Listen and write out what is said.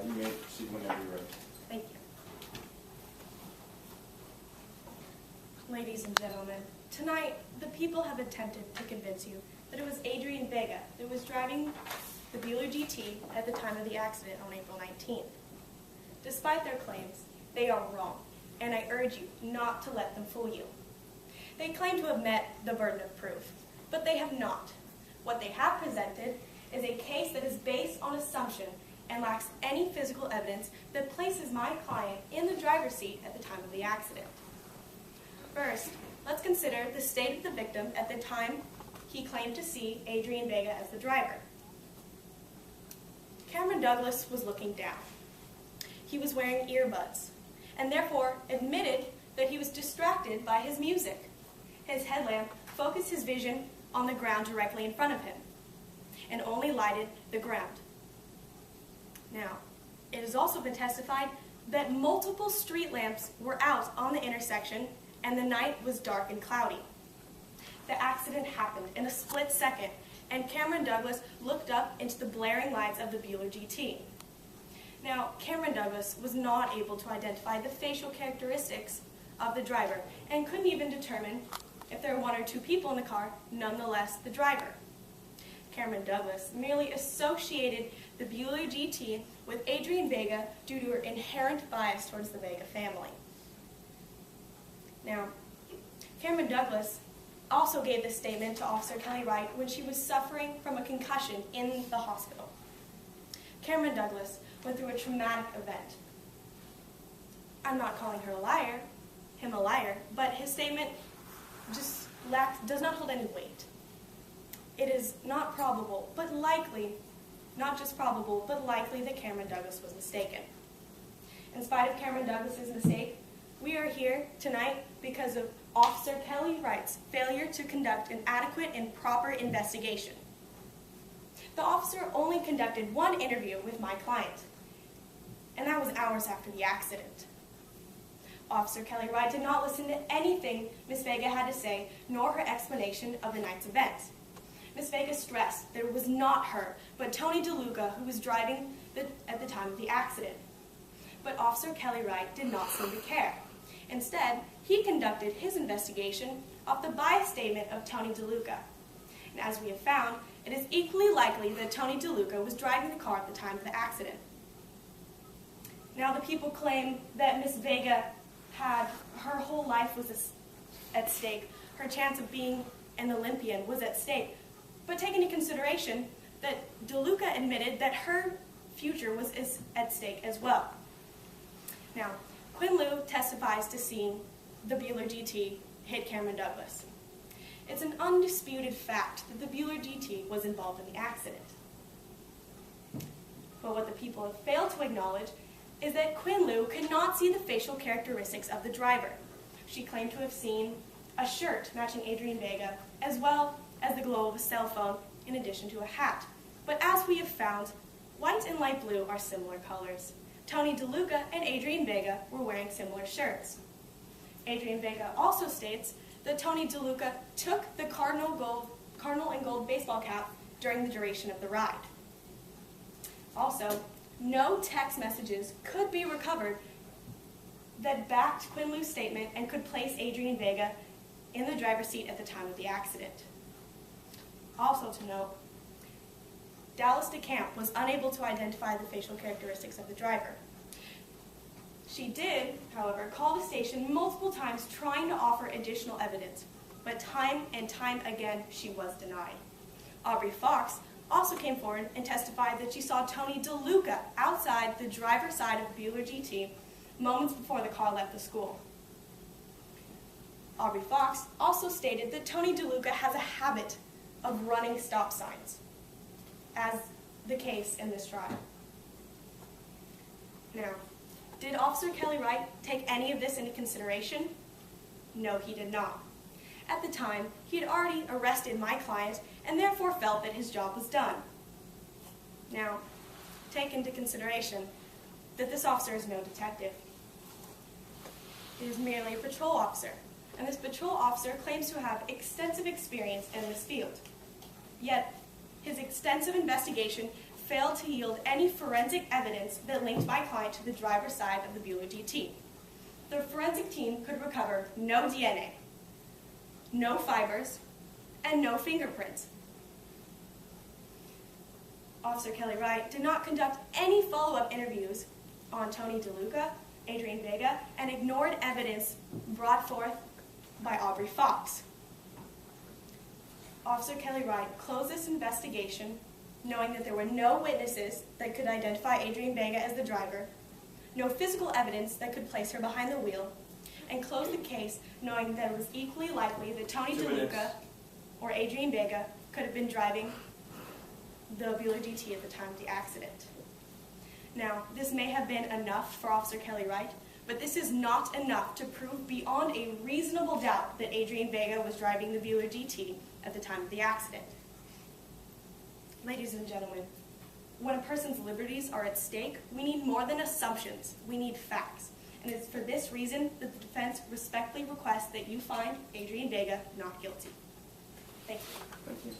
you may proceed whenever you're ready. Thank you. Ladies and gentlemen, tonight the people have attempted to convince you that it was Adrian Vega that was driving the Bueller GT at the time of the accident on April 19th. Despite their claims, they are wrong, and I urge you not to let them fool you. They claim to have met the burden of proof, but they have not. What they have presented is a case that is based on assumption and lacks any physical evidence that places my client in the driver's seat at the time of the accident. First, let's consider the state of the victim at the time he claimed to see Adrian Vega as the driver. Cameron Douglas was looking down. He was wearing earbuds, and therefore admitted that he was distracted by his music. His headlamp focused his vision on the ground directly in front of him, and only lighted the ground. Now, it has also been testified that multiple street lamps were out on the intersection and the night was dark and cloudy. The accident happened in a split second, and Cameron Douglas looked up into the blaring lights of the Bueller GT. Now, Cameron Douglas was not able to identify the facial characteristics of the driver and couldn't even determine if there were one or two people in the car, nonetheless the driver. Cameron Douglas merely associated the Bueller GT with Adrian Vega due to her inherent bias towards the Vega family. Now, Cameron Douglas also gave this statement to Officer Kelly Wright when she was suffering from a concussion in the hospital. Cameron Douglas went through a traumatic event. I'm not calling him a liar, but his statement just does not hold any weight. It is not probable, but likely, not just probable, but likely that Cameron Douglas was mistaken. In spite of Cameron Douglas's mistake, we are here tonight because of Officer Kelly Wright's failure to conduct an adequate and proper investigation. The officer only conducted one interview with my client, and that was hours after the accident. Officer Kelly Wright did not listen to anything Ms. Vega had to say, nor her explanation of the night's events. Ms. Vega stressed that it was not her, but Tony DeLuca who was driving at the time of the accident. But Officer Kelly Wright did not seem to care. Instead, he conducted his investigation off the bias statement of Tony DeLuca. And as we have found, it is equally likely that Tony DeLuca was driving the car at the time of the accident. Now the people claim that Ms. Vega had, her whole life was at stake. Her chance of being an Olympian was at stake. But take into consideration that DeLuca admitted that her future was at stake as well. Now, Quinn Liu testifies to seeing the Bueller GT hit Cameron Douglas. It's an undisputed fact that the Bueller GT was involved in the accident. But what the people have failed to acknowledge is that Quinn Liu could not see the facial characteristics of the driver. She claimed to have seen a shirt matching Adrian Vega, as well as the glow of a cell phone, in addition to a hat. But as we have found, white and light blue are similar colors. Tony DeLuca and Adrian Vega were wearing similar shirts. Adrian Vega also states that Tony DeLuca took the cardinal and gold baseball cap during the duration of the ride. Also, no text messages could be recovered that backed Quinn Liu's statement and could place Adrian Vega in the driver's seat at the time of the accident. Also to note, Dallas DeCamp was unable to identify the facial characteristics of the driver. She did, however, call the station multiple times trying to offer additional evidence, but time and time again she was denied. Aubrey Fox also came forward and testified that she saw Tony DeLuca outside the driver's side of the Bueller GT moments before the car left the school. Aubrey Fox also stated that Tony DeLuca has a habit of running stop signs, as the case in this trial. Now, did Officer Kelly Wright take any of this into consideration? No, he did not. At the time, he had already arrested my client and therefore felt that his job was done. Now, take into consideration that this officer is no detective. He is merely a patrol officer, and this patrol officer claims to have extensive experience in this field. Yet, his extensive investigation failed to yield any forensic evidence that linked my client to the driver's side of the Bueller GT. The forensic team could recover no DNA, no fibers, and no fingerprints. Officer Kelly Wright did not conduct any follow-up interviews on Tony DeLuca, Adrian Vega, and ignored evidence brought forth by Aubrey Fox. Officer Kelly Wright closed this investigation knowing that there were no witnesses that could identify Adrian Vega as the driver, no physical evidence that could place her behind the wheel, and closed the case knowing that it was equally likely that Tony DeLuca or Adrian Vega could have been driving the Bueller GT at the time of the accident. Now, this may have been enough for Officer Kelly Wright, but this is not enough to prove beyond a reasonable doubt that Adrian Vega was driving the Bueller GT at the time of the accident. Ladies and gentlemen, when a person's liberties are at stake, we need more than assumptions. We need facts. And it's for this reason that the defense respectfully requests that you find Adrian Vega not guilty. Thank you. Thank you.